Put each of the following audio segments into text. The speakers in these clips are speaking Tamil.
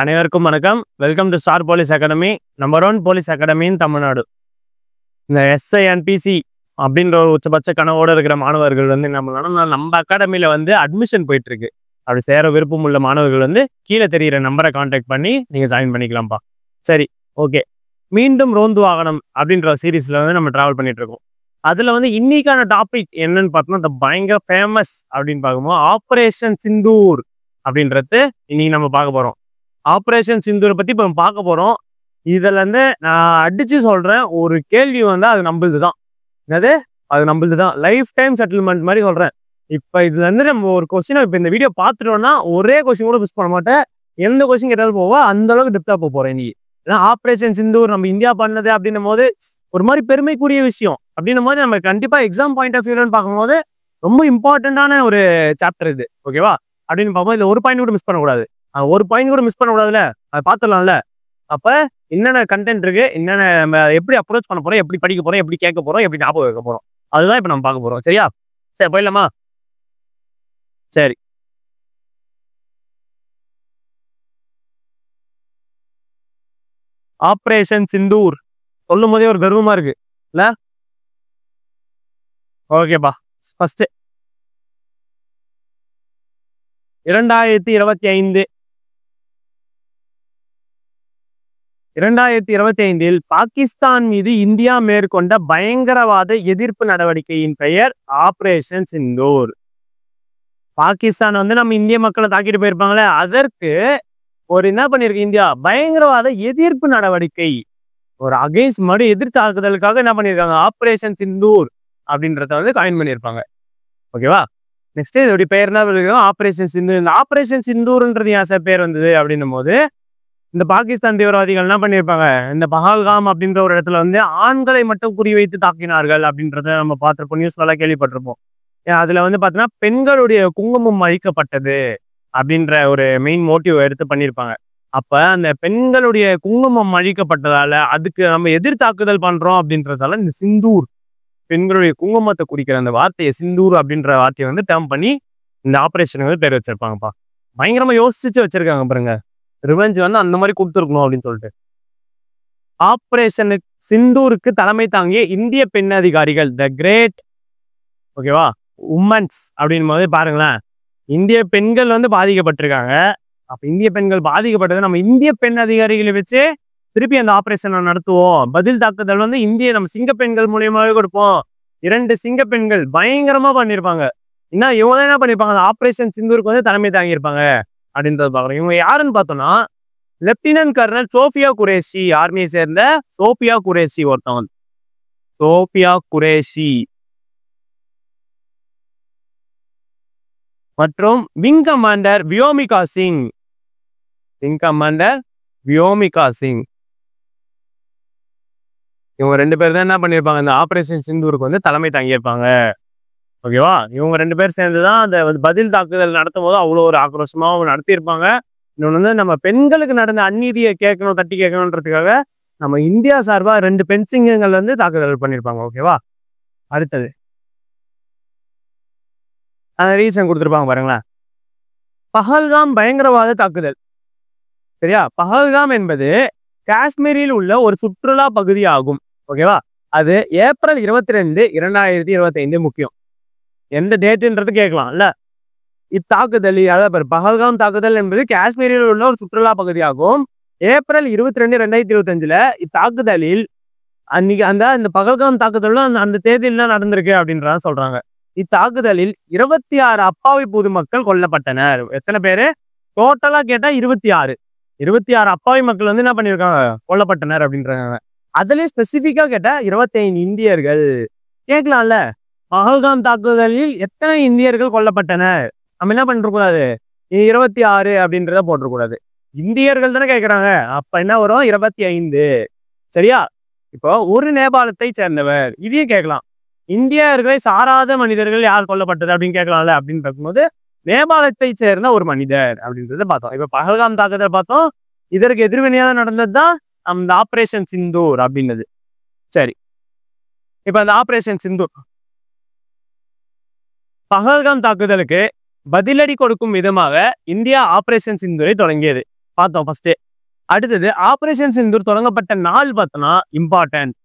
அனைவருக்கும் வணக்கம். Welcome to star police academy, number 1 police academy இன் தமிழ்நாடு. இந்த SINPC அப்படின்ற ஒரு உச்சபட்ச கனவோடு இருக்கிற மாணவர்கள் வந்து என்ன பண்ணலாம், நம்ம அகாடமியில் வந்து அட்மிஷன் போயிட்டு இருக்கு. அப்படி சேர விருப்பம் உள்ள மாணவர்கள் வந்து கீழே தெரிகிற நம்பரை கான்டாக்ட் பண்ணி நீங்கள் ஜாயின் பண்ணிக்கலாம்ப்பா. சரி, ஓகே. மீண்டும் ரோந்து வாகனம் அப்படின்ற சீரீஸில் வந்து நம்ம ட்ராவல் பண்ணிட்டு இருக்கோம். அதில் வந்து இன்னைக்கான டாபிக் என்னன்னு பார்த்தோம்னா, இந்த பயங்கர ஃபேமஸ் அப்படின்னு பார்க்கும்போது ஆப்ரேஷன் சிந்தூர் அப்படின்றது இன்னைக்கு நம்ம பார்க்க போகிறோம். ஆப்ரேஷன் சிந்தூரை பற்றி இப்போ பார்க்க போகிறோம். இதில் வந்து நான் அடித்து சொல்கிறேன், ஒரு கேள்வி வந்து அது நம்மளுது தான். என்னது? அது நம்மளுது தான். லைஃப் டைம் செட்டில்மெண்ட் மாதிரி சொல்கிறேன். இப்போ இது வந்து நம்ம ஒரு கொஸ்டினை இப்போ இந்த வீடியோ பார்த்துட்டோம்னா ஒரே கொஸ்டின் கூட மிஸ் பண்ண மாட்டேன். எந்த கொஸ்டின் கேட்டாலும் போவா, அந்த அளவுக்கு டெப்த்தாக போக போகிறேன் இன்னைக்கு. ஏன்னா ஆப்ரேஷன் சிந்தூர் நம்ம இந்தியா பண்ணது அப்படின்னும் போது ஒரு மாதிரி பெருமைக்குரிய விஷயம். அப்படின்னும் போது நம்ம கண்டிப்பாக எக்ஸாம் பாயிண்ட் ஆஃப் வியூன்னு பார்க்கும்போது ரொம்ப இம்பார்ட்டண்ட்டான ஒரு சாப்டர் இது. ஓகேவா? அப்படின்னு பார்க்கும்போது இதில் ஒரு பாயிண்ட் கூட மிஸ் பண்ணக்கூடாது. ஒரு பாயிண்ட் கூட மிஸ் பண்ணக்கூடாதுல்ல, அதை பார்த்துடலாம்ல. அப்போ என்னென்ன கண்டென்ட் இருக்கு, என்னென்ன நம்ம எப்படி அப்ரோச் பண்ண போறோம், எப்படி படிக்க போறோம், எப்படி கேட்க போறோம், எப்படி ஞாபகம் வைக்க போறோம், அதுதான் இப்போ நம்ம பார்க்க போறோம். சரியா? சரி, போயிடலாமா? சரி, ஆப்ரேஷன் சிந்தூர் சொல்லும் போதே ஒரு கர்வமா இருக்கு இல்ல? ஓகேப்பா. ஃபர்ஸ்ட் 2025 பாகிஸ்தான் மீது இந்தியா மேற்கொண்ட பயங்கரவாத எதிர்ப்பு நடவடிக்கையின் பெயர் ஆப்ரேஷன் சிந்தூர். பாகிஸ்தான் வந்து நம்ம இந்திய மக்களை தாக்கிட்டு போயிருப்பாங்களே, அதற்கு ஒரு என்ன பண்ணிருக்கு இந்தியா, பயங்கரவாத எதிர்ப்பு நடவடிக்கை, ஒரு அகைன்ஸ்ட் மறு எதிர் தாக்குதலுக்காக என்ன பண்ணியிருக்காங்க, ஆப்ரேஷன் சிந்தூர் அப்படின்றத வந்து காயின் பண்ணியிருப்பாங்க. ஓகேவா? நெக்ஸ்ட் இதோடைய பெயர் என்ன, ஆப்ரேஷன் சிந்தூர். இந்த ஆப்ரேஷன் சிந்தூர்ன்றது ஏன் சார் பேர் வந்தது அப்படின்னும் போது, இந்த பாகிஸ்தான் தீவிரவாதிகள் என்ன பண்ணியிருப்பாங்க, இந்த பஹல்காம் அப்படின்ற ஒரு இடத்துல வந்து ஆண்களை மட்டும் குறிவைத்து தாக்கினார்கள் அப்படின்றத நம்ம பார்த்துருப்போம், நியூஸ்லாம் கேள்விப்பட்டிருப்போம். அதுல வந்து பார்த்தீங்கன்னா பெண்களுடைய குங்குமம் அழிக்கப்பட்டது அப்படின்ற ஒரு மெயின் மோட்டிவ் எடுத்து பண்ணியிருப்பாங்க. அப்ப அந்த பெண்களுடைய குங்குமம் அழிக்கப்பட்டதால அதுக்கு நம்ம எதிர் தாக்குதல் பண்றோம் அப்படின்றதால இந்த சிந்தூர், பெண்களுடைய குங்குமத்தை குறிக்கிற அந்த வார்த்தையை சிந்தூர் அப்படின்ற வார்த்தையை வந்து டேர்ம் பண்ணி இந்த ஆப்ரேஷனுக்கு வந்து பேர் வச்சிருப்பாங்கப்பா. பயங்கரமா யோசிச்சு வச்சிருக்காங்க பாருங்க. ரிவெஞ்ச் வந்து அந்த மாதிரி கொடுத்துருக்கணும் அப்படின்னு சொல்லிட்டு. ஆப்ரேஷனுக்கு சிந்தூருக்கு தலைமை தாங்கிய இந்திய பெண் அதிகாரிகள், த கிரேட், ஓகேவா, உமன்ஸ் அப்படின் போது பாருங்களேன், இந்திய பெண்கள் வந்து பாதிக்கப்பட்டிருக்காங்க. அப்ப இந்திய பெண்கள் பாதிக்கப்பட்டது நம்ம இந்திய பெண் அதிகாரிகளை வச்சு திருப்பி அந்த ஆப்ரேஷனை நடத்துவோம். பதில் தாக்குதல் வந்து நம்ம சிங்க பெண்கள் மூலியமாவே கொடுப்போம். 2 சிங்க பெண்கள் பயங்கரமா பண்ணியிருப்பாங்க. இவங்க என்ன பண்ணிருப்பாங்க, ஆப்ரேஷன் சிந்தூருக்கு வந்து தலைமை தாங்கியிருப்பாங்க அப்படின்றது பாக்குறோம். இவங்க யாருன்னு பார்த்தோம்னா, லெப்டினன்ட் கர்னல் சோஃபியா குரேஷி, ஆர்மியை சேர்ந்த சோஃபியா குரேஷி ஒருத்தவங்க. சோஃபியா குரேஷி மற்றும் wing commander Vyomika Singh. Wing commander Vyomika Singh. இவங்க 2 பேர் தான் என்ன பண்ணியிருப்பாங்க, இந்த ஆப்ரேஷன் சிந்தூருக்கு வந்து தலைமை தாங்கியிருப்பாங்க. ஓகேவா? இவங்க 2 பேர் சேர்ந்துதான் அந்த பதில் தாக்குதல் நடத்தும் போது அவ்வளோ ஒரு ஆக்ரோஷமாக நடத்தியிருப்பாங்க. இன்னொன்று வந்து நம்ம பெண்களுக்கு நடந்த அநீதியை கேட்கணும், தட்டி கேட்கணுன்றதுக்காக நம்ம இந்தியா சார்பாக 2 பெண் சிங்கங்கள் வந்து தாக்குதல் பண்ணியிருப்பாங்க. ஓகேவா? அடுத்தது அந்த ரீசன் கொடுத்துருப்பாங்க பாருங்களேன். பஹல்காம் பயங்கரவாத தாக்குதல். சரியா? பஹல்காம் என்பது காஷ்மீரில் உள்ள ஒரு சுற்றுலா பகுதி ஆகும். ஓகேவா? அது ஏப்ரல் 22, 2025 முக்கியம். எந்த டேட்டுன்றது கேட்கலாம் இல்ல? இத்தாக்குதல், அதாவது பஹல்காம் தாக்குதல் என்பது காஷ்மீரில் உள்ள ஒரு சுற்றுலா பகுதியாகும். ஏப்ரல் 22, 2025 இத்தாக்குதலில் அன்னைக்கு இந்த பஹல்காம் தாக்குதலும் அந்த தேதியில நடந்திருக்கு அப்படின்றத சொல்றாங்க. இத்தாக்குதலில் 26 அப்பாவி பொதுமக்கள் கொல்லப்பட்டனர். எத்தனை பேரு டோட்டலா கேட்டா 26 அப்பாவி மக்கள் வந்து என்ன பண்ணிருக்காங்க, கொல்லப்பட்டனர் அப்படின்றாங்க. அதுலயே ஸ்பெசிபிக்கா கேட்டா 25 இந்தியர்கள். கேட்கலாம்ல, பஹல்காம் தாக்குதலில் எத்தனை இந்தியர்கள் கொல்லப்பட்டனர், நம்ம என்ன பண்ணிருக்கூடாது 26 அப்படின்றத போட்டிருக்கூடாது. இந்தியர்கள் தானே கேட்கறாங்க, அப்ப என்ன வரும் 25. சரியா? இப்போ ஒரு நேபாளத்தை சேர்ந்தவர், இதையும் கேட்கலாம். இந்தியர்களை சாராத மனிதர்கள் யார் கொல்லப்பட்டது அப்படின்னு கேட்கலாம்ல. அப்படின்னு பார்க்கும்போது நேபாளத்தை சேர்ந்த ஒரு மனிதர் அப்படின்றத பார்த்தோம். இப்ப பஹல்காம் தாக்குதல் பார்த்தோம், இதற்கு எதிர்வினையாக நடந்தது தான் அந்த ஆப்ரேஷன் சிந்தூர் அப்படின்னது. சரி, இப்ப அந்த ஆப்ரேஷன் சிந்தூர் பஹல்காம் தாக்குதலுக்கு பதிலடி கொடுக்கும் விதமாக இந்தியா ஆபரேஷன் சிந்தூரை தொடங்கியது. பார்த்தோம் ஃபர்ஸ்ட். அடுத்தது ஆபரேஷன் சிந்தூர் தொடங்கப்பட்ட நாள் பார்த்தோம்னா இம்பார்ட்டன்ட்.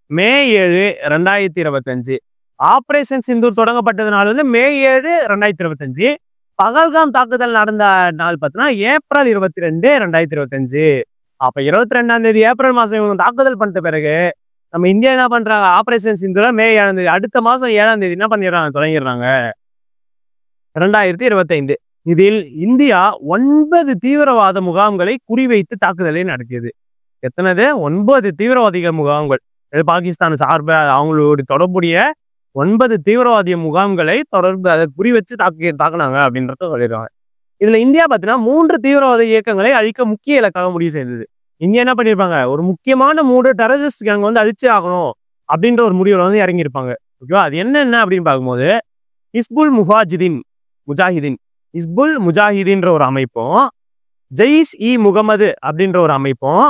மே 7, 2025. ஆபரேஷன் சிந்தூர் தொடங்கப்பட்டது நாள் வந்து மே 7, 2025. பகல்காம் தாக்குதல் நடந்த நாள் பார்த்தோம்னா ஏப்ரல் 22, 2025. அப்ப 22ஆம் தேதி ஏப்ரல் மாசம் இவங்க தாக்குதல் பண்ணிட்ட பிறகு நம்ம இந்தியா என்ன பண்றாங்க, ஆபரேஷன் சிந்தூரை மே 7ஆம் தேதி, அடுத்த மாசம் 7ஆம் தேதி என்ன பண்ணிடுறாங்க, தொடங்கிடுறாங்க 2025. இதில் இந்தியா 9 தீவிரவாத முகாம்களை குறிவைத்து தாக்குதலை நடத்தியது. எத்தனது? 9 தீவிரவாதிகள் முகாம்கள். பாகிஸ்தான் சார்பு அவங்களோட தொடர்புடைய 9 தீவிரவாதிய முகாம்களை அதை குறி வச்சு தாக்குனாங்க அப்படின்றத சொல்லிடுறாங்க. இதுல இந்தியா பார்த்தீங்கன்னா 3 தீவிரவாத இயக்கங்களை அழிக்க முக்கிய இலக்காக முடிவு செய்தது. இந்தியா என்ன பண்ணிருப்பாங்க, ஒரு முக்கியமான 3 டெரரிஸ்ட் கேங் வந்து அழிச்சே ஆகணும் அப்படின்ற ஒரு முடிவுல வந்து இறங்கியிருப்பாங்க. ஓகேவா? அது என்னென்ன அப்படின்னு பார்க்கும்போது ஹிஸ்புல் முஜாஹிதீன், ஹிஸ்புல் முஜாஹிதீன்ற ஒரு அமைப்பும், ஜெய்ஷ் இ முகமது அப்படின்ற ஒரு அமைப்பும்,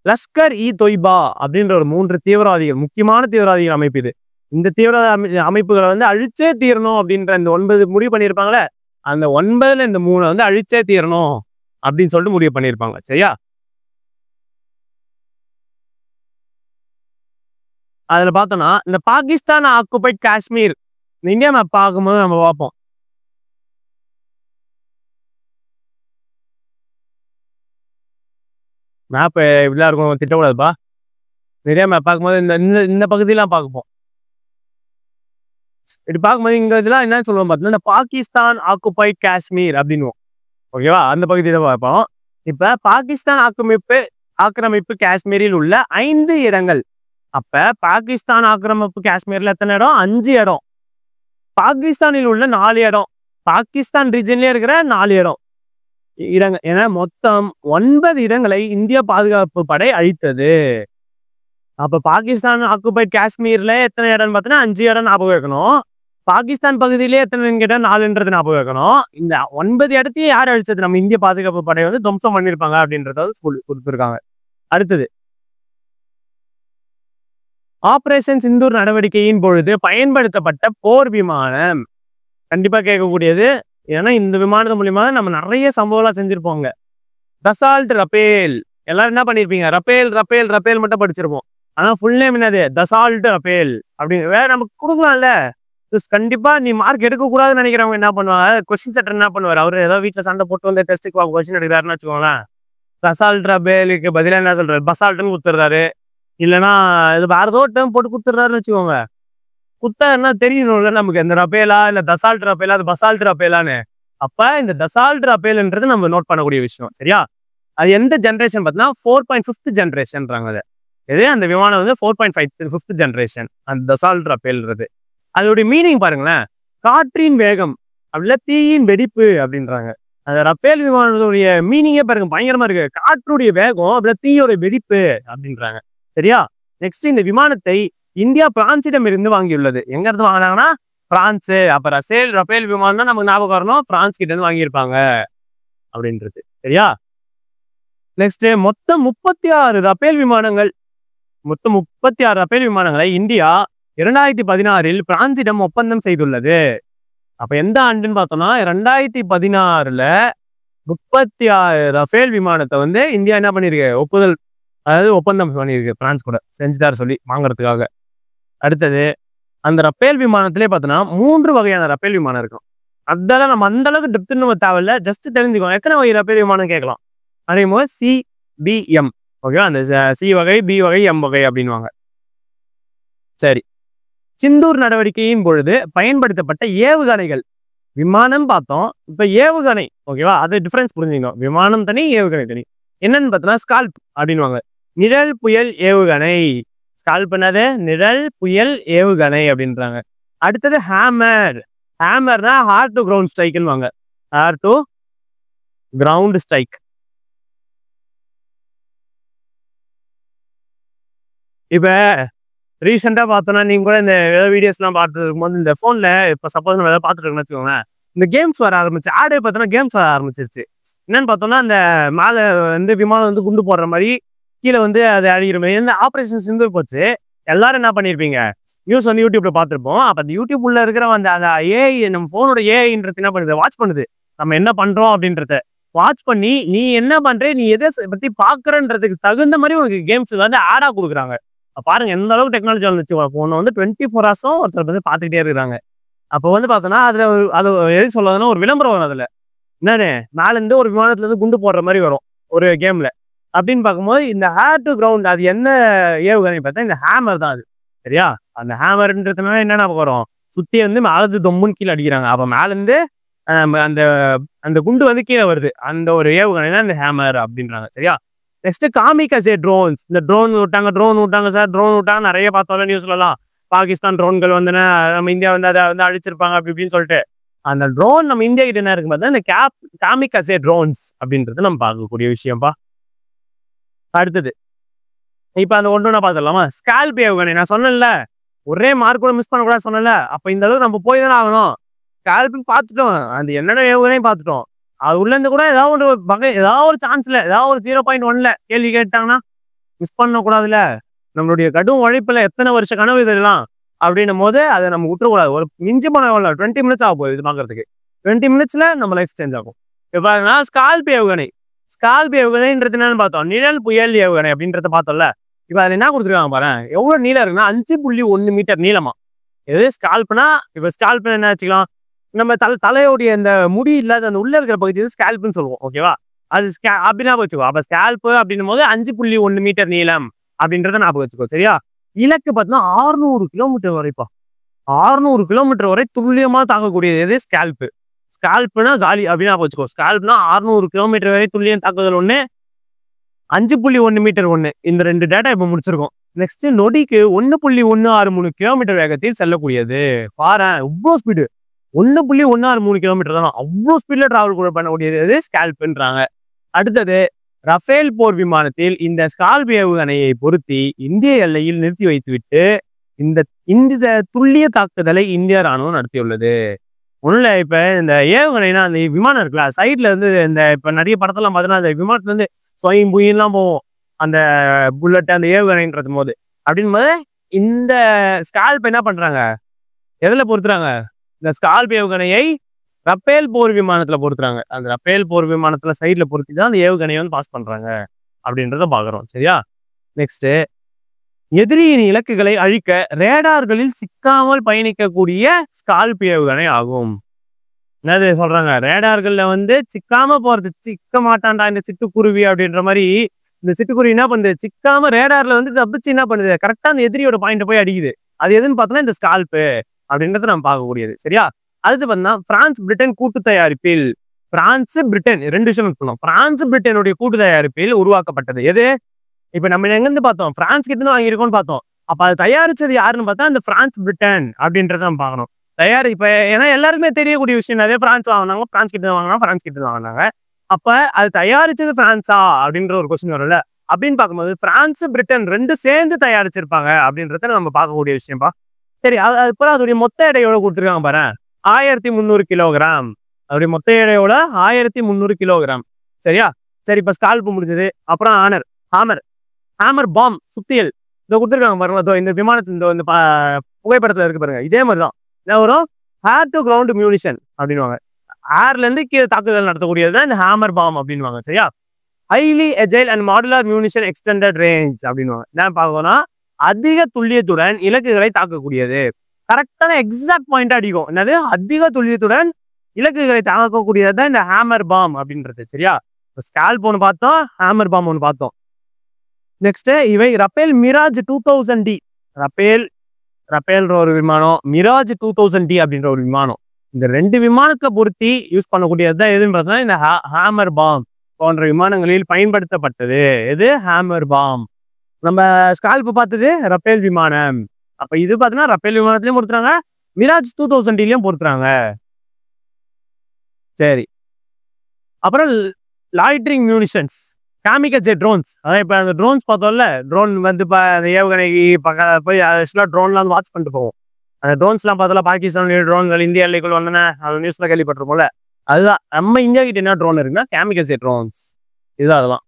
லஷ்கர் இ தொய்பா அப்படின்ற ஒரு 3 தீவிரவாதிகள், முக்கியமான தீவிரவாதிகள் அமைப்பு இது. இந்த தீவிரவாத அமைப்புகளை வந்து அழிச்சே தீரணும் அப்படின்ற இந்த 9 முடிவு பண்ணியிருப்பாங்களே, அந்த 9ல இந்த 3 வந்து அழிச்சே தீரணும் அப்படின்னு சொல்லிட்டு முடிவு பண்ணியிருப்பாங்க. சரியா? அதுல பார்த்தோம்னா இந்த பாகிஸ்தான் ஆக்குபைட் காஷ்மீர், இந்த இந்தியா மேப் பார்க்கும்போது நம்ம பார்ப்போம். மேப் இப்படிலாம் இருக்கும், திட்டக்கூடாதுப்பா. நிறைய மேப் பார்க்கும்போது இந்த பகுதியெல்லாம் பார்ப்போம். இப்படி பார்க்கும்போது இங்க இதெல்லாம் என்ன சொல்லுவோம் பார்த்தீங்கன்னா, இந்த பாகிஸ்தான் ஆக்குபைட் காஷ்மீர் அப்படின்னுவோம். ஓகேவா? அந்த பகுதியில பார்ப்போம். இப்ப பாகிஸ்தான் ஆக்கிரமிப்பு காஷ்மீரில் உள்ள 5 இடங்கள். அப்ப பாகிஸ்தான் ஆக்கிரமிப்பு காஷ்மீர்ல எத்தனை இடம்? 5 இடம். பாகிஸ்தானில் உள்ள 4 இடம், பாகிஸ்தான் ரீஜன்லயே இருக்கிற 4 இடங்கள் என மொத்தம் 9 இடங்களை இந்திய பாதுகாப்பு படை அழித்தது. அப்ப பாகிஸ்தான் ஆக்குபைட் காஷ்மீர்ல எத்தனை இடம்னு பார்த்தீங்கன்னா 5 இடம் ஞாபகம் வைக்கணும். பாகிஸ்தான் பகுதியிலே எத்தனைன்னு கேட்டா 4ன்றது ஞாபகம் வைக்கணும். இந்த 9 இடத்தையும் யார் அழிச்சது? நம்ம இந்திய பாதுகாப்பு படை வந்து துவம்சம் பண்ணியிருப்பாங்க அப்படின்றத கொடுத்துருக்காங்க. அடுத்தது ஆபரேஷன் சிந்தூர் நடவடிக்கையின் பொழுது பயன்படுத்தப்பட்ட போர் விமானம். கண்டிப்பா கேட்கக்கூடியது. ஏன்னா இந்த விமானத்து மூலியமா நம்ம நிறைய சம்பவம்லாம் செஞ்சிருப்போங்க. Dassault Rafale. எல்லாரும் என்ன பண்ணிருப்பீங்க, ரபேல் மட்டும் படிச்சிருப்போம். ஆனா ஃபுல் நேம் என்னது? தசால்ட் ரபேல் அப்படின்னு வேற நமக்கு கொடுக்கலாம்ல. கண்டிப்பா நீ மார்க் எடுக்க கூடாதுன்னு நினைக்கிறவங்க என்ன பண்ணுவாங்க, கொஸ்டின் செட்டர் என்ன பண்ணுவார், அவரு ஏதோ வீட்டுல சண்டை போட்டு வந்து டெஸ்ட்டுக்கு கொஸ்டின் எடுக்கிறாருன்னு வச்சுக்கோங்களேன். தசால்ட் ரபேலுக்கு பதிலாக என்ன சொல்றாரு, பசால்ட்னு கொடுத்துறாரு. இல்லைன்னா இது வேற ஏதோ டேர்ம் போட்டு கொடுத்துட்றாருன்னு வச்சுக்கோங்க. குத்தா என்ன தெரியணும்ல நமக்கு, இந்த ரபேலா இல்ல தசால்ட் ரபேலா, அது பசால்ட் ரபேலான்னு. அப்ப இந்த தசால்ட் ரபேல்ன்றது நம்ம நோட் பண்ணக்கூடிய விஷயம். சரியா? அது எந்த ஜென்ரேஷன் பார்த்தீங்கன்னா 4.5th ஜென்ரேஷன்றாங்க. அது இது அந்த விமானம் வந்து 4.5th ஜென்ரேஷன் அந்த தசால்ட் ரபேல்ன்றது. அதோடைய மீனிங் பாருங்களேன், காற்றின் வேகம் அப்படில தீயின் வெடிப்பு அப்படின்றாங்க. அந்த ரபேல் விமானத்துடைய மீனிங்கே பாருங்க, பயங்கரமா இருக்கு. காற்றுடைய வேகம் அப்படில தீயோட வெடிப்பு அப்படின்றாங்க. சரியா? நெக்ஸ்ட், இந்த விமானத்தை இந்தியா பிரான்சிடம் இருந்து வாங்கியுள்ளது. எங்க இருந்து வாங்கினாங்கன்னா பிரான்ஸ். அப்ப ரபேல் விமானம் தான் நமக்கு ஞாபகம் வரணும், பிரான்ஸ் கிட்ட இருந்து வாங்கியிருப்பாங்க அப்படின்றது. சரியா? நெக்ஸ்ட், மொத்தம் 36 ரபேல் விமானங்கள், மொத்தம் 36 ரபேல் விமானங்களை இந்தியா 2016 பிரான்சிடம் ஒப்பந்தம் செய்துள்ளது. அப்ப எந்த ஆண்டுன்னு பார்த்தோம்னா 2016 36 ரபேல் விமானத்தை வந்து இந்தியா என்ன பண்ணிருக்கு, ஒப்பந்தம் பண்ணியிருக்கு பிரான்ஸ் கூட, செஞ்சுதார் சொல்லி வாங்குறதுக்காக. அடுத்தது, அந்த ரபேல் விமானத்திலே பார்த்தோம்னா 3 வகையான ரபேல் விமானம் இருக்கும். அதெல்லாம் நம்ம அந்த அளவுக்கு டெப்த்னு நம்ம தேவையில்ல, ஜஸ்ட் தெரிஞ்சுக்கோம் எத்தனை வகை ரபேல் விமானம் கேட்கலாம். அதே போது CBM. ஓகேவா? அந்த C வகை, B வகை, M வகை அப்படின்வாங்க. சரி, சிந்தூர் நடவடிக்கையின் பொழுது பயன்படுத்தப்பட்ட ஏவுகணைகள். விமானம் பார்த்தோம், இப்ப ஏவுகணை. ஓகேவா? அது டிஃபரன்ஸ் புரிஞ்சுக்கணும். விமானம் தனி, ஏவுகணை தனி. என்னன்னு பார்த்தோம்னா ஸ்கால்ப் அப்படின்வாங்க. நிழல் புயல் ஏவுகணை. ஸ்கால்ப் என்னது? நிழல் புயல் ஏவுகணை அப்படின்றாங்க. அடுத்தது ஹேமர். ஹேமர்னா ஹார்ட் டு கிரவுண்ட் ஸ்ட்ரைக்னு வாங்க. Air to ground strike. இப்ப ரீசெண்டா பார்த்தோம்னா நீங்க கூட இந்த வீடியோஸ்லாம் பார்த்துட்டு இருக்கும்போது இந்த போன்ல இப்ப சப்போஸ் நம்ம ஏதாவது பார்த்துட்டு இருக்கோம்னு வச்சுக்கோங்களேன், இந்த கேம்ஸ் வர ஆரம்பிச்சு, ஆடே பார்த்தோன்னா கேம்ஸ் வர ஆரம்பிச்சிருச்சு. என்னன்னு பார்த்தோம்னா அந்த மேலே வந்து விமானம் வந்து குண்டு போடுற மாதிரி, கீழே வந்து அதை அழிகிற மாதிரி. இந்த ஆபரேஷன் சிந்தூர் போச்சு. எல்லாரும் என்ன பண்ணியிருப்பீங்க, நியூஸ் வந்து யூடியூப்ல பார்த்துருப்போம். அப்ப அந்த யூடியூப் உள்ள இருக்கிற அந்த ஏஐ, நம்ம போனோட ஏஐன்றது என்ன பண்ணுது, வாட்ச் பண்ணுது நம்ம என்ன பண்றோம் அப்படின்றத. வாட்ச் பண்ணி நீ என்ன பண்ற, நீ எதை பத்தி பாக்குறன்றதுக்கு தகுந்த மாதிரி உனக்கு கேம்ஸ் வந்து ஆடா கொடுக்குறாங்க. பாருங்க எந்த அளவுக்கு டெக்னாலஜி வந்துச்சு. ஒன்னு வந்து 24 ஹவர்ஸும் ஒருத்தர் வந்து பாத்துக்கிட்டே இருக்கிறாங்க. அப்ப வந்து பார்த்தோன்னா அதுல அது எது சொல்றதுன்னா ஒரு விளம்பரம் வரும். அதுல என்னன்னு மேல இருந்து ஒரு விமானத்துல இருந்து குண்டு போடுற மாதிரி வரும் ஒரு கேம்ல. அப்படின்னு பார்க்கும்போது இந்த ஹேர் டு கிரவுண்ட் அது என்ன ஏவுகணை பார்த்தா இந்த ஹேமர் தான் அது. சரியா? அந்த ஹேமர்ன்றதுனால என்னென்ன வரும், சுத்தி வந்து மேலது தொம்முன்னு கீழே அடிக்கிறாங்க. அப்ப மேல இருந்து அந்த அந்த குண்டு வந்து கீழே வருது. அந்த ஒரு ஏவுகணை தான் இந்த ஹேமர் அப்படின்றாங்க. சரியா? Next kamikaze drones. இந்த ட்ரோன் விட்டாங்க சார், ட்ரோன் விட்டாங்க நிறைய பார்த்தோம்ல நியூஸ்லலாம். பாகிஸ்தான் ட்ரோன்கள் வந்துன்னா நம்ம இந்தியா வந்து அதை வந்து அழிச்சிருப்பாங்க அப்படி இப்படின்னு சொல்லிட்டு. அந்த ட்ரோன் நம்ம இந்தியா கிட்ட என்ன இருக்கு பார்த்தா இந்த காமிகசே ட்ரோன்ஸ் அப்படின்றது நம்ம பார்க்கக்கூடிய விஷயம்ப்பா. அடுத்தது இப்ப அந்த ஒன்று பார்த்துடலாமா? ஸ்கால்ப் ஏவுகணை. நான் சொன்னேன்ல ஒரே மார்க் கூட மிஸ் பண்ணக்கூடாது சொன்னேன்ல. அப்ப இந்த அளவுக்கு நம்ம போய் தானே ஆகணும். ஸ்கால்ப் பார்த்துட்டோம், அந்த என்னென்ன ஏவுகணையும் பார்த்துட்டோம். அது உள்ள இருந்து கூட ஏதாவது ஒரு வகை, ஏதாவது ஒரு சான்ஸ்ல, ஏதாவது ஒரு 0.1ல கேள்வி கேட்டாங்கன்னா மிஸ் பண்ணக்கூடாதுல்ல. நம்மளுடைய கடும் உழைப்புல எத்தனை வருஷ கனவு இதெல்லாம் அப்படின்னும் போது அதை நம்ம விட்டுறக்கூடாது. ஒரு மிஞ்சி போன 20 மினிட்ஸ் ஆக போகுது இது பார்க்கறதுக்கு. 20 மினிட்ஸ்ல நம்ம லைஃப் சேஞ்ச் ஆகும். இப்போ ஸ்கால்ப் ஏவுகணை. ஸ்கால்ப் ஏவுகணைன்றது என்னன்னு பார்த்தோம், நிழல் புயல் ஏவுகணை அப்படின்றத பார்த்தோம்ல. இப்போ அதில் என்ன கொடுத்துருக்காங்க பாரு, எவ்வளவு நீளம் இருக்குன்னா 5.1 மீட்டர் நீளமா. எது ஸ்கால்ப்னா, இப்போ ஸ்கால்ப் என்ன வச்சுக்கலாம், நம்ம தலையோடைய இந்த முடி இல்லாத அந்த உள்ள இருக்கிற பகுதி வந்து ஸ்கால்ப்னு சொல்லுவோம். ஓகேவா? அது அப்படின்னா வச்சுக்கோ. அப்ப ஸ்கால்ப் அப்படின்னும் போது 5.1 மீட்டர் நீளம் அப்படின்றத ஞாபகம் வச்சுக்கோ. சரியா? இலக்கு பார்த்தீங்கன்னா 600 கிலோமீட்டர் வரைப்பா. 600 கிலோமீட்டர் வரை துல்லியமா தாக்கக்கூடியது எது? ஸ்கால்ப். ஸ்கால்ப்னா காலி அப்படின்னு ஞாபகம் வச்சுக்கோ. ஸ்கால்ப்னா 600 கிலோமீட்டர் வரை துல்லியம் தாக்குதல் ஒண்ணு, 5.1 மீட்டர் ஒண்ணு. இந்த 2 டேட்டா இப்ப முடிச்சிருக்கோம். நெக்ஸ்ட் நொடிக்கு 1.163 கிலோமீட்டர் வேகத்தில் செல்லக்கூடியது. பாரு இவ்வளோ ஸ்பீடு. 1.163 கிலோமீட்டர் தான். அவ்வளோ ஸ்பீட்ல டிராவல் பண்ணக்கூடியது ஸ்கால்ப்ன்றாங்க. அடுத்தது ரஃபேல் போர் விமானத்தில் இந்த ஸ்கால்ப் ஏவுகணையை பொருத்தி இந்திய எல்லையில் நிறுத்தி வைத்துவிட்டு இந்த துல்லிய தாக்குதலை இந்திய ராணுவம் நடத்தியுள்ளது. ஒண்ணுல இப்ப இந்த ஏவுகணைனா அந்த விமானம் இருக்குல்ல, சைட்ல இருந்து இந்த இப்ப நிறைய படத்தெல்லாம் பார்த்தீங்கன்னா அந்த விமானத்துல இருந்து சொயம் புயல்லாம் போவோம். அந்த புல்லட் அந்த ஏவுகணைன்றது போது அப்படின் போது இந்த ஸ்கால்ப் என்ன பண்றாங்க, எதுல பொறுத்துறாங்க? இந்த ஸ்கால்ப் ஏவுகணையை ரஃபேல் போர் விமானத்துல பொறுத்துறாங்க. அந்த ரஃபேல் போர் விமானத்துல சைட்ல பொறுத்தி தான் அந்த ஏவுகணையை வந்து பாஸ் பண்றாங்க அப்படின்றத பாக்குறோம். சரியா? நெக்ஸ்ட் எதிரியின் இலக்குகளை அழிக்க ரேடார்களில் சிக்காமல் பயணிக்கக்கூடிய ஸ்கால்ப் ஏவுகணை ஆகும். என்னது சொல்றாங்க, ரேடார்கள்ல வந்து சிக்காம போறது. சிக்க மாட்டான்டா இந்த சிட்டுக்குருவி அப்படின்ற மாதிரி. இந்த சிட்டுக்குருவி என்ன பண்ணுது, சிக்காம ரேடார்ல வந்து தப்பிச்சு என்ன பண்ணுது, கரெக்டா அந்த எதிரியோட பாயிண்ட் போய் அடிக்குது. அது எதுன்னு பார்த்தோம்னா இந்த ஸ்கால்ப் அப்படின்றத நம்ம பார்க்கக்கூடியது. சரியா? அடுத்து பார்த்தா பிரான்ஸ் பிரிட்டன் கூட்டு தயாரிப்பில், பிரான்ஸ் பிரிட்டன் 2 விஷயம் இருக்கணும். பிரான்ஸ் பிரிட்டனுடைய கூட்டு தயாரிப்பில் உருவாக்கப்பட்டது எது? இப்ப நம்ம எங்கிருந்து பார்த்தோம், பிரான்ஸ் கிட்ட இருந்து வாங்கியிருக்கோம்னு பார்த்தோம். அப்ப அது தயாரிச்சது யாருன்னு பார்த்தா இந்த பிரான்ஸ் பிரிட்டன் அப்படின்றத நம்ம பார்க்கணும். இப்ப ஏன்னா எல்லாருக்குமே தெரியக்கூடிய விஷயம் நிறைய பிரான்ஸ் வாங்கினாங்க, பிரான்ஸ் கிட்ட தான் வாங்கினா, பிரான்ஸ் கிட்ட தான் வாங்கினாங்க. அப்ப அது தயாரிச்சது பிரான்ஸா அப்படின்ற ஒரு கொஸ்டின் வரும்ல. அப்படின்னு பார்க்கும்போது பிரான்ஸ் பிரிட்டன் 2 சேர்ந்து தயாரிச்சிருப்பாங்க அப்படின்றத நம்ம பார்க்கக்கூடிய விஷயம்பா. சரி, அதுக்கப்புறம் அதோடைய மொத்த எடையோட கொடுத்துருக்காங்க பாரு, 1300 கிலோகிராம். அதோடைய மொத்த எடையோட 1300 கிலோகிராம். சரியா? சரி, இப்ப ஸ்கால்ப் முடிஞ்சது. அப்புறம் ஹேமர் பாம் சுத்தியல் இதை கொடுத்துருக்காங்க பாருங்க. இந்த விமானத்து இந்த புகைப்படத்துல இருக்கு பாருங்க. இதே மாதிரிதான் என்ன வரும், ஹேர் டு கிரவுண்ட் மியூனிஷன் அப்படின்வாங்க. ஏர்ல இருந்து கீழே தாக்குதல் நடத்தக்கூடியது தான் இந்த ஹேமர் பாம் அப்படின்வாங்க. சரியா? Highly agile and modular munition extended range அப்படின்வாங்க. என்ன பார்க்கணும்னா அதிக துல்லியத்துடன் இலக்குகளை தாக்கக்கூடியது. கரெக்டான எக்ஸாக்ட் பாயிண்ட் அடிக்கும். என்னது, அதிக துல்லியத்துடன் இலக்குகளை தாக்கக்கூடியது தான் இந்த ஹேமர் பாம் அப்படின்றது. சரியா? ஸ்கால்ப் ஒன்று பார்த்தோம், ஹேமர் பாம் ஒன்று பார்த்தோம். நெக்ஸ்ட் இவை ரஃபேல் மிராஜ் 2000D. ரஃபேல் ஒரு விமானம், மிராஜ் 2000D அப்படின்ற ஒரு விமானம். இந்த 2 விமானத்தை பொருத்தி யூஸ் பண்ணக்கூடியது தான் எதுன்னு பார்த்தோம்னா இந்த ஹேமர் பாம் போன்ற விமானங்களில் பயன்படுத்தப்பட்டது. எது? Hammer bomb. நம்ம ஸ்கால்ப் பார்த்தது ரஃபேல் விமானம். அப்ப இது பார்த்தீங்கன்னா ரஃபேல் விமானத்திலையும் பொறுத்துறாங்க, மிராஜ் 2000Dலயும் பொறுத்துறாங்க. சரி, அப்புறம் லாய்ட்ரிங் மியூனிஷன்ஸ், காமிகசே ட்ரோன்ஸ். அதான் இப்ப அந்த ட்ரோன்ஸ் பார்த்தோம்ல, ட்ரோன் வந்து அந்த ஏவுகணைக்கு போய் ட்ரோன்லாம் வந்து வாட்ச் பண்ணிட்டு போவோம். அந்த ட்ரோன்ஸ்லாம் பார்த்தோம்ல, பாகிஸ்தான் ட்ரோன்கள் இந்திய எல்லைக்குள் வந்தன, அது நியூஸ்ல கேள்விப்பட்டிருப்போம்ல. அதுதான் நம்ம இந்தியா கிட்ட என்ன ட்ரோன் இருக்குன்னா காமிகசே ட்ரோன்ஸ். இதுதான் அதெல்லாம்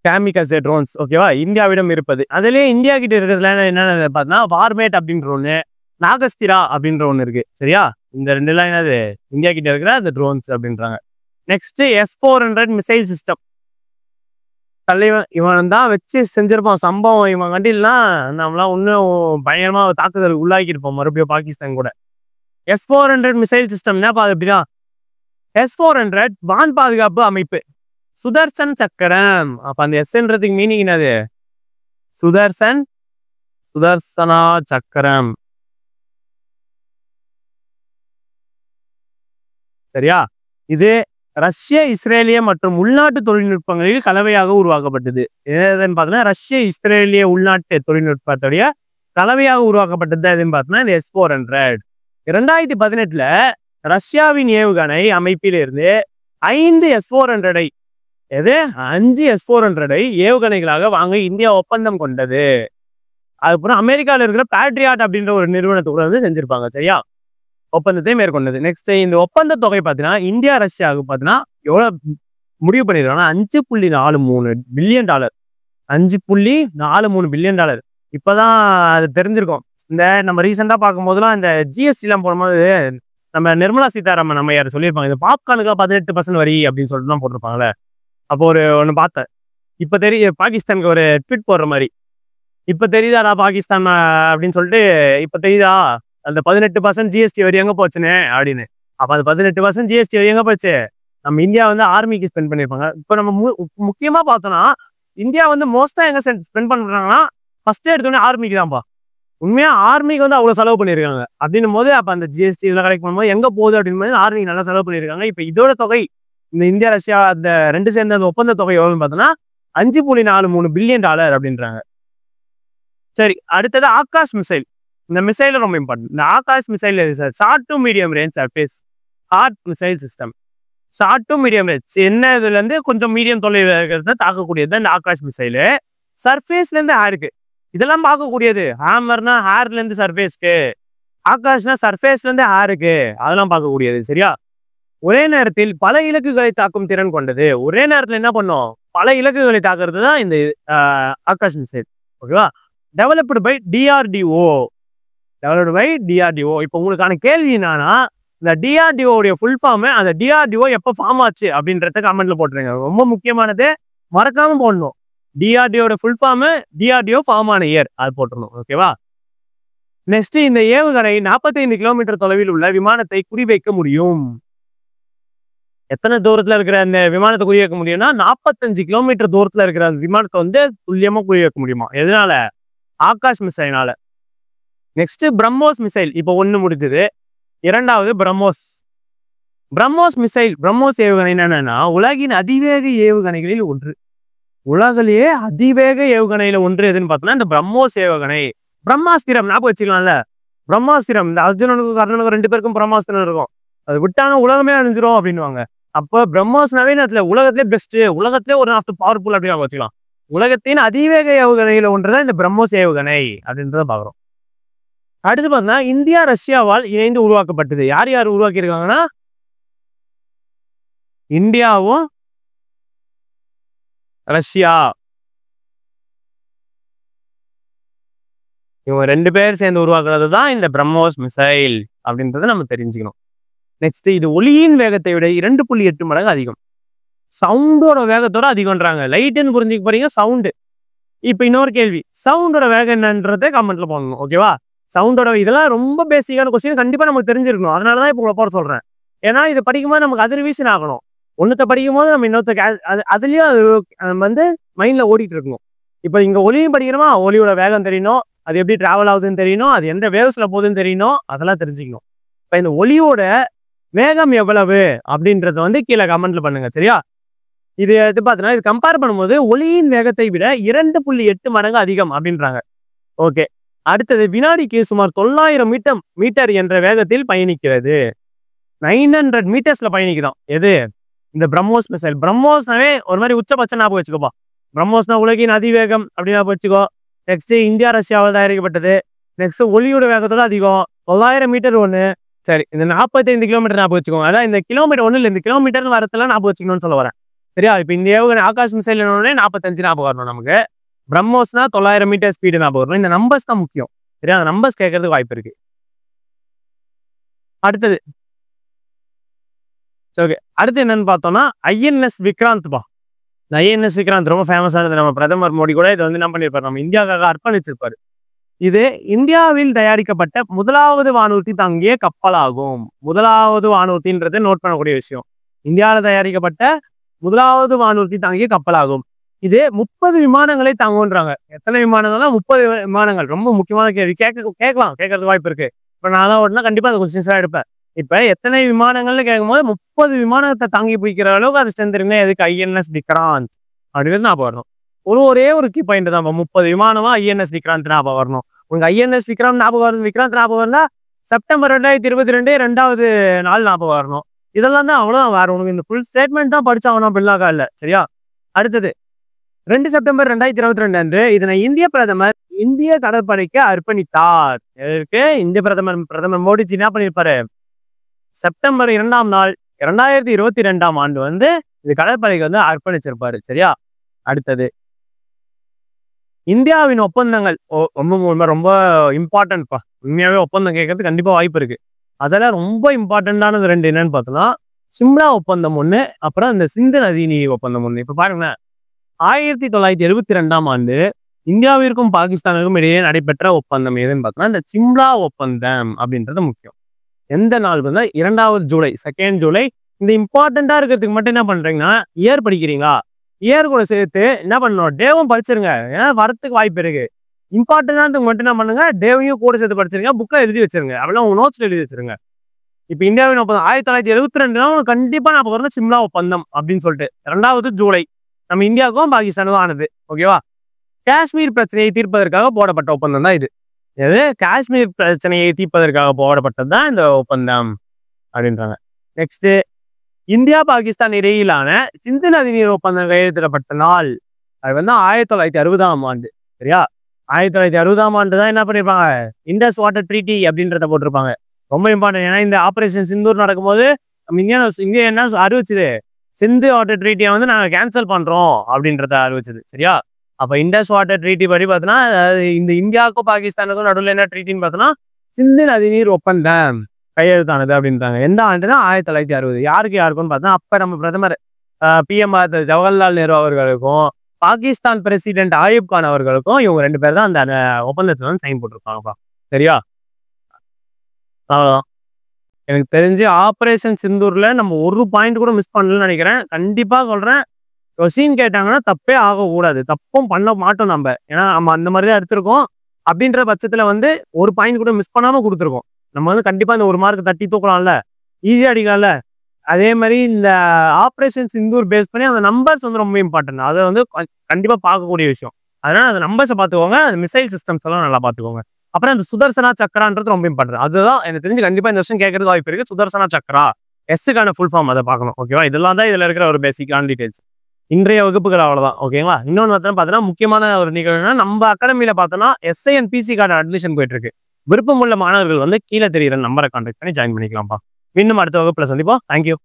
காமிகசே ட்ரோன்ஸ். ஓகேவா? இந்தியாவிடம் இருப்பது. அதுலயே இந்தியா கிட்ட இருக்கிறதுல என்னென்ன பார்த்தீங்கன்னா வார்மேட் அப்படின்ற ஒண்ணு, நாகஸ்திரா அப்படின்ற ஒண்ணு இருக்கு. சரியா? இந்த 2 என்னது இந்தியா கிட்ட இருக்கிற அந்த ட்ரோன்ஸ் அப்படின்றாங்க. Next S-400 missile system. தலைவன் இவன் தான் வச்சு செஞ்சிருப்பான் சம்பவம். இவன் கண்டிலாம் நம்மளாம் இன்னும் பயங்கரமா தாக்குதலுக்கு உள்ளாக்கியிருப்போம் மறுபடியும் பாகிஸ்தான் கூட. S-400 மிசைல் சிஸ்டம் என்ன பாது அப்படிதான். S-400 வான் பாதுகாப்பு அமைப்பு. சுதர்சன் சக்கரம். அப்ப அந்த எஸ்ன்றதுக்கு மீனிங் என்னது? சுதர்சனா சக்கரம். சரியா? இது ரஷ்ய, இஸ்ரேலிய மற்றும் உள்நாட்டு தொழில்நுட்பங்களில் கலவையாக உருவாக்கப்பட்டது. எதுன்னு பார்த்தீங்கன்னா ரஷ்ய, இஸ்ரேலிய உள்நாட்டு தொழில்நுட்பத்துடைய கலவையாக உருவாக்கப்பட்டது எதுன்னு பார்த்தீங்கன்னா இந்த S-400. 2018 ரஷ்யாவின் ஏவுகணை அமைப்பிலிருந்து 5 S-400 5 S-400 ஏவுகணைகளாக வாங்க இந்தியா ஒப்பந்தம் கொண்டது. அதுக்கப்புறம் அமெரிக்காவில் இருக்கிற பேட்ரியாட் அப்படின்ற ஒரு நிறுவனத்துக்குள்ள வந்து செஞ்சிருப்பாங்க. சரியா? ஒப்பந்தத்தை மேற்கொண்டது. நெக்ஸ்ட் இந்த ஒப்பந்த தொகை பார்த்தீங்கன்னா இந்தியா ரஷ்யாவுக்கு பார்த்தீங்கன்னா எவ்வளவு முடிவு பண்ணிருக்காங்கன்னா $5.43 பில்லியன். $5.43 பில்லியன். இப்பதான் அது தெரிஞ்சிருக்கும். இந்த நம்ம ரீசெண்டா பார்க்கும் போதெல்லாம் இந்த ஜிஎஸ்டி எல்லாம் போடும்போது நம்ம நிர்மலா சீதாராமன் நம்ம யாரும் சொல்லியிருப்பாங்க இந்த பாப்கார்னுக்கு 18% வரி அப்படின்னு சொல்லிட்டு தான் போட்டிருப்பாங்களே. அப்போ ஒன்று பார்த்தேன். இப்போ பாகிஸ்தானுக்கு ஒரு ட்வீட் போடுற மாதிரி இப்போ தெரியுதாடா பாகிஸ்தான் அப்படின்னு சொல்லிட்டு இப்போ தெரியுதா அந்த 18% ஜிஎஸ்டி வரி எங்கே போச்சுன்னு அப்படின்னு. அப்போ அந்த 18% ஜிஎஸ்டி வரி எங்கே போச்சு? நம்ம இந்தியா வந்து ஆர்மிக்கு ஸ்பெண்ட் பண்ணியிருப்பாங்க. இப்போ நம்ம முக்கியமாக பார்த்தோன்னா இந்தியா வந்து மோஸ்ட்டாக எங்கே ஸ்பெண்ட் பண்ணுறாங்கன்னா ஃபர்ஸ்ட் எடுத்தோடனே ஆர்மிக்கு தான்ப்பா. உண்மையாக ஆர்மிக்கு வந்து அவ்வளோ செலவு பண்ணியிருக்காங்க. அப்படின்னும் போது அப்போ அந்த ஜிஎஸ்டி இதெல்லாம் கலெக்ட் பண்ணும்போது எங்கே போகுது அப்படின்னு ஆர்மிக்கு நல்லா செலவு பண்ணியிருக்காங்க. இப்போ இதோட தொகை இந்த இந்தியா ரஷ்யா அந்த ரெண்டு சேர்ந்த அந்த ஒப்பந்த தொகை எவ்வளோன்னு பார்த்தோன்னா $5.43 பில்லியன் அப்படின்றாங்க. சரி, அடுத்தது ஆகாஷ் மிசைல். இந்த மிசைல ரொம்ப இம்பார்ட்டன்ட். இந்த Akash missile short to medium range surface air missile system. Short to medium range என்ன இதுல இருந்து கொஞ்சம் மீடியம் தொலைவில் இருக்கிறத தாக்கக்கூடியது இந்த ஆகாஷ் மிசைலு. சர்ஃபேஸ்ல இருந்து ஹேருக்கு இதெல்லாம் பார்க்கக்கூடியது. ஹேமர்னா ஹேர்ல இருந்து சர்ஃபேஸ்க்கு, ஆகாஷ்னா சர்ஃபேஸ்ல இருந்து ஹேருக்கு, அதெல்லாம் பார்க்கக்கூடியது. சரியா? ஒரே நேரத்தில் பல இலக்குகளை தாக்கும் திறன் கொண்டது. ஒரே நேரத்தில் என்ன பண்ணும்? பல இலக்குகளை தாக்குறது தான் இந்த ஆகாஷ் மிசைல். ஓகேவா? Developed by DRDO. இப்போ உங்களுக்கான கேள்வி என்னன்னா இந்த டிஆர்டிஓ உடைய ஃபுல் ஃபார்ம், அந்த டிஆர்டிஓ எப்போ ஃபார்ம் ஆச்சு அப்படின்றத கமெண்ட்ல போட்டுருங்க. ரொம்ப முக்கியமானது, மறக்காம போடணும். டிஆர்டிஓட ஃபுல் ஃபார்ம், டிஆர்டிஓ ஃபார்ம் ஆன இயர், அது போட்டுருணும். ஓகேவா? நெக்ஸ்ட் இந்த ஏவுகணை 45 கிலோமீட்டர் தொலைவில் உள்ள விமானத்தை குறிவைக்க முடியும். எத்தனை தூரத்துல இருக்கிற அந்த விமானத்தை குறிவைக்க முடியும்னா 45 கிலோமீட்டர் தூரத்துல இருக்கிற அந்த விமானத்தை வந்து துல்லியமா குறிவைக்க முடியுமா? எதனால? ஆகாஷ் மிசைல்னால. Next BrahMos missile. இப்போ ஒண்ணு முடிஞ்சது. இரண்டாவது பிரம்மோஸ் மிசைல். பிரம்மோஸ் ஏவுகணை என்னன்னா உலகின் அதிவேக ஏவுகணைகளில் ஒன்று. உலகிலேயே அதிவேக ஏவுகணையில ஒன்று எதுன்னு பார்த்தோம்னா இந்த பிரம்மோஸ் ஏவுகணை. பிரம்மாஸ்திரம் ஞாபகம் வச்சுக்கலாம்ல. பிரம்மாஸ்திரம் இந்த அர்ஜுனனுக்கும் கர்ணனுக்கும் 2 பேருக்கும் பிரம்மாஸ்திரம் இருக்கும். அது விட்டான உலகமே அழிஞ்சிரும் அப்படின்னுவாங்க. அப்போ பிரம்மோஸ் நவீனத்துல உலகத்திலே பெஸ்ட், உலகத்திலே ஒரு நாஸ்து பவர்ஃபுல் அப்படின்னு வச்சுக்கலாம். உலகத்தின் அதிவேக ஏவுகணையில ஒன்றுதான் இந்த பிரம்மோஸ் ஏவுகணை அப்படின்றத பாக்குறோம். அடுத்து பார்த்தா இந்தியா ரஷ்யாவால் இணைந்து உருவாக்கப்பட்டது. யார் யார் உருவாக்கி இருக்காங்கன்னா இந்தியாவும் ரஷ்யா, இவங்க 2 பேர் சேர்ந்து உருவாக்குறது தான் இந்த பிரம்மோஸ் மிசைல் அப்படின்றத நம்ம தெரிஞ்சுக்கணும். நெக்ஸ்ட் இது ஒளியின் வேகத்தை விட 2.8 மடங்கு அதிகம். சவுண்டோட வேகத்தோட அதிகம்ன்றாங்க. லைட்டுன்னு புரிஞ்சுக்க போறீங்க, சவுண்டு. இப்போ இன்னொரு கேள்வி, சவுண்டோட வேகம் என்னன்றதை கமெண்ட்ல போடணும். ஓகேவா? சவுண்டோட இதெல்லாம் ரொம்ப பேசிக்கான கொஸ்டின், கண்டிப்பா நமக்கு தெரிஞ்சிருக்கணும். அதனாலதான் இப்போ உங்களை போட சொல்றேன். ஏன்னா இது படிக்கும்போது நமக்கு அதிர்வீசன் ஆகணும். ஒன்னத்தை படிக்கும் போது நம்ம இன்னொருத்த அதுலயும் அது வந்து மைண்ட்ல ஓடிட்டு இருக்கணும். இப்போ இங்க ஒலியும் படிக்கிறோமா, ஒலியோட வேகம் தெரியணும், அது எப்படி டிராவல் ஆகுதுன்னு தெரியணும், அது எந்த வேவ்ஸ்ல போகுதுன்னு தெரியணும், அதெல்லாம் தெரிஞ்சுக்கணும். இப்போ இந்த ஒலியோட வேகம் எவ்வளவு அப்படின்றத வந்து கீழே கமெண்ட்ல பண்ணுங்க. சரியா? இது பார்த்தீங்கன்னா இது கம்பேர் பண்ணும்போது ஒலியின் வேகத்தை விட 2.8 மடங்கு அதிகம் அப்படின்றாங்க. ஓகே, அடுத்தது வினாடிக்கு சுமார் 900 மீட்டர் என்ற வேகத்தில் பயணிக்கிறது. 900 மீட்டர்ஸ்ல பயணிக்குதான். எது? இந்த பிரம்மோஸ் மிசைல். பிரம்மோஸ்னாவே ஒரு மாதிரி உச்சபட்சம் ஞாபகம் வச்சுக்கோப்பா. பிரம்மோஸ்னா உலகின் அதிவேகம் அப்படின்னு வச்சுக்கோ. நெக்ஸ்ட் இந்தியா ரஷ்யாவில் தயாரிக்கப்பட்டது. நெக்ஸ்ட் ஒலியோட வேகத்தோட அதிகம் 900 மீட்டர் ஒன்று. சரி, இந்த 45 கிலோமீட்டர் ஞாபகம் வச்சுக்கோங்க. அதான் இந்த கிலோமீட்டர் ஒன்று இல்லை, இந்த கிலோமீட்டர் வரத்தெல்லாம் ஞாபகம் வச்சுக்கணும்னு சொல்ல வரேன். சரியா? இப்போ இந்த ஏவுகணை ஆகாஷ் மிசைல் 45 ஞாபகம் வரணும் நமக்கு. பிரம்மோஸ்னா 900 மீட்டர் ஸ்பீடு ஞாபகம் வரணும். இந்த நம்பர்ஸ் தான் முக்கியம். சரியா? அந்த நம்பர்ஸ் கேட்கறதுக்கு வாய்ப்பு இருக்கு. அடுத்தது ஓகே. அடுத்து என்னன்னு பார்த்தோம்னா ஐஎன்எஸ் விக்ராந்த்பா. இந்த ஐஎன்எஸ் விக்ராந்த் ரொம்ப ஃபேமஸானது. நம்ம பிரதமர் மோடி கூட இதை வந்து என்ன பண்ணியிருப்பாரு, நம்ம இந்தியாவுக்காக அர்ப்பணிச்சிருப்பாரு. இது இந்தியாவில் தயாரிக்கப்பட்ட முதலாவது வானூர்தி தாங்கிய கப்பலாகும். முதலாவது வானூர்தின்றது நோட் பண்ணக்கூடிய விஷயம். இந்தியாவில் தயாரிக்கப்பட்ட முதலாவது வானூர்தி தாங்கிய கப்பலாகும். இது 30 விமானங்களை தாங்குன்றாங்க. எத்தனை விமானங்கள்னா 30 விமானங்கள். ரொம்ப முக்கியமான கேள்வி. கேட்கறதுக்கு வாய்ப்பு இருக்கு. இப்ப நான் தான் ஓட்டினா கண்டிப்பா அது கொஸ்டின்ஸா எடுப்பேன். இப்ப எத்தனை விமானங்கள்னு கேட்கும்போது 30 விமானத்தை தாங்கி பிடிக்கிற அளவுக்கு அது ஸ்ட்ரென்த் இருக்குன்னா எதுக்கு ஐஎன்எஸ் விக்ராந்த் அப்படின்னு ஞாபகம் வரணும். ஒரே ஒரு கீ பாயிண்ட் தான். 30 விமானமா ஐஎன்எஸ் விக்ராந்த் ஞாபகம் வரணும். உங்க ஐஎன்எஸ் விக்ராந்த் ஞாபகம் இருந்தா செப்டம்பர் 2022 2வது நாள் ஞாபகம் வரணும். இதெல்லாம் தான் அவ்வளவுதான். வேற உனக்கு இந்த ஃபுல் ஸ்டேட்மெண்ட் தான் படிச்சாகணும் அப்படின்னாக்கா இல்ல. சரியா? அடுத்தது 2 செப்டம்பர் 2022 அன்று இதனை இந்திய பிரதமர் இந்திய கடற்படைக்கு அர்ப்பணித்தார். இந்திய பிரதமர் மோடிஜி என்ன பண்ணிருப்பாரு, செப்டம்பர் 2ஆம் நாள் 2022ஆம் ஆண்டு வந்து இது கடற்படைக்கு வந்து அர்ப்பணிச்சிருப்பாரு. சரியா? அடுத்தது இந்தியாவின் ஒப்பந்தங்கள். ரொம்ப இம்பார்ட்டன்ட்பா. உண்மையாவே ஒப்பந்தம் கேட்கறது கண்டிப்பா வாய்ப்பு இருக்கு. அதெல்லாம் ரொம்ப இம்பார்ட்டன்டானது 2 என்னன்னு பார்த்தோம்னா சிம்லா ஒப்பந்தம் 1, அப்புறம் இந்த சிந்து நதி நீர் ஒப்பந்தம் 1. இப்ப பாருங்களேன், 1972ஆம் ஆண்டு இந்தியாவிற்கும் பாகிஸ்தானுக்கும் இடையே நடைபெற்ற ஒப்பந்தம் எதுன்னு பார்த்தோம்னா இந்த சிம்லா ஒப்பந்தம் அப்படின்றது முக்கியம். எந்த நாள் வந்து 2 ஜூலை 2 ஜூலை. இந்த இம்பார்ட்டண்டா இருக்கிறதுக்கு மட்டும் என்ன பண்றீங்கன்னா இயர் படிக்கிறீங்களா, இயர் கூட சேர்த்து என்ன பண்ணணும், டேவும் படிச்சிருங்க. ஏன்னா வரத்துக்கு வாய்ப்பு இருக்கு. இம்பார்ட்டன்டானதுக்கு மட்டும் என்ன பண்ணுங்க, டேவையும் கூட சேர்த்து படிச்சிருங்க. புக்கை எழுதி வச்சிருங்க. அப்படிலாம் உங்க நோட்ஸ்ல எழுதி வச்சிருங்க. இப்ப இந்தியாவின் ஒப்பந்தம் 1972 கண்டிப்பா நான் வரணும் சிம்லா ஒப்பந்தம் அப்படின்னு சொல்லிட்டு 2 ஜூலை நம்ம இந்தியாவுக்கும் பாகிஸ்தானுக்கும் ஆனது. ஓகேவா? காஷ்மீர் பிரச்சனையை தீர்ப்பதற்காக போடப்பட்ட ஒப்பந்தம் தான் இது. எது? காஷ்மீர் பிரச்சனையை தீர்ப்பதற்காக போடப்பட்டது தான் இந்த ஒப்பந்தம் அப்படின்றாங்க. நெக்ஸ்ட், இந்தியா பாகிஸ்தான் இடையிலான சிந்து நதி நீர் ஒப்பந்தம் கையெழுத்திடப்பட்ட நாள் அது வந்து 1960ஆம் ஆண்டு. சரியா? 1960ஆம் ஆண்டு தான் என்ன பண்ணிருப்பாங்க, இண்டஸ் வாட்டர் ட்ரீட்டி அப்படின்றத போட்டிருப்பாங்க. ரொம்ப இம்பார்ட்டன்ட். ஏன்னா இந்த ஆபரேஷன் சிந்தூர் நடக்கும்போது நம்ம இந்தியா என்ன அறிவிச்சுது, சிந்து வாட்டர் ட்ரீட்டியை வந்து நாங்கள் கேன்சல் பண்றோம் அப்படின்றத அறிவிச்சது. சரியா? அப்ப இண்டஸ் வாட்டர் ட்ரீட்டி படி பார்த்தோன்னா இந்த இந்தியாவுக்கும் பாகிஸ்தானுக்கும் நடுவில் என்ன ட்ரீட்டின்னு பார்த்தோன்னா சிந்து நதிநீர் ஒப்பந்தம் கையெழுத்தானது அப்படின்றாங்க. எந்த ஆண்டுனா 1960. யாருக்குன்னு பார்த்தா அப்ப நம்ம பிரதமர் PM ஜவஹர்லால் நேரு அவர்களுக்கும் பாகிஸ்தான் பிரசிடென்ட் ஆயூப் கான் அவர்களுக்கும் இவங்க 2 பேர் தான் அந்த ஒப்பந்தத்துல வந்து சைன் போட்டிருப்பாங்கப்பா. சரியா? அவ்வளவுதான். எனக்கு தெரிஞ்சு ஆபரேஷன் சிந்தூர்ல நம்ம ஒரு பாயிண்ட் கூட மிஸ் பண்ணலன்னு நினைக்கிறேன். கண்டிப்பா சொல்றேன், கொஸ்டின் கேட்டாங்கன்னா தப்பே ஆகக்கூடாது. தப்பும் பண்ண மாட்டோம் நம்ம. ஏன்னா நம்ம அந்த மாதிரி தான் எடுத்திருக்கோம். அப்படின்ற பட்சத்துல வந்து ஒரு பாயிண்ட் கூட மிஸ் பண்ணாம கொடுத்துருக்கோம். நம்ம வந்து கண்டிப்பா இந்த 1 மார்க் தட்டி தூக்கலாம்ல, ஈஸியா அடிக்கலாம்ல. அதே மாதிரி இந்த ஆபரேஷன் சிந்தூர் பேஸ் பண்ணி அந்த நம்பர்ஸ் வந்து ரொம்ப இம்பார்ட்டன்ட். அதை வந்து கண்டிப்பா பார்க்கக்கூடிய விஷயம். அதனால அந்த நம்பர்ஸை பார்த்துக்கோங்க. அந்த மிசைல் சிஸ்டம்ஸ் எல்லாம் நல்லா பார்த்துக்கோங்க. அப்புறம் அந்த சுதர்சனா சக்கரான்றது ரொம்ப இம்பார்ட்டன்ட். அதுதான் எனக்கு தெரிஞ்சு கண்டிப்பா இந்த வருஷம் கேட்கறது வாய்ப்பு இருக்கு. சுதர்சனா சக்கரா எஸ்ஸுக்கான ஃபுல் ஃபார்ம் அதை பார்க்கணும். ஓகேவா? இதெல்லாம் தான் இதுல இருக்கிற ஒரு பேசிக்கான டீடைல்ஸ். இன்றைய வகுப்புகள் அவ்வளவுதான். ஓகேங்களா? இன்னொன்று பார்த்தோன்னா முக்கியமான ஒரு நிகழ்வுனா நம்ம அகாடமியில பார்த்தோன்னா SI and PC card admission போயிட்டு இருக்கு. விருப்பமுள்ள மாணவர்கள் வந்து கீழே தெரியுற நம்பரை கான்டாக்ட் பண்ணி ஜாயின் பண்ணிக்கலாம்ப்பா. மீண்டும் அடுத்த வகுப்புல சந்திப்போம். தேங்க்யூ.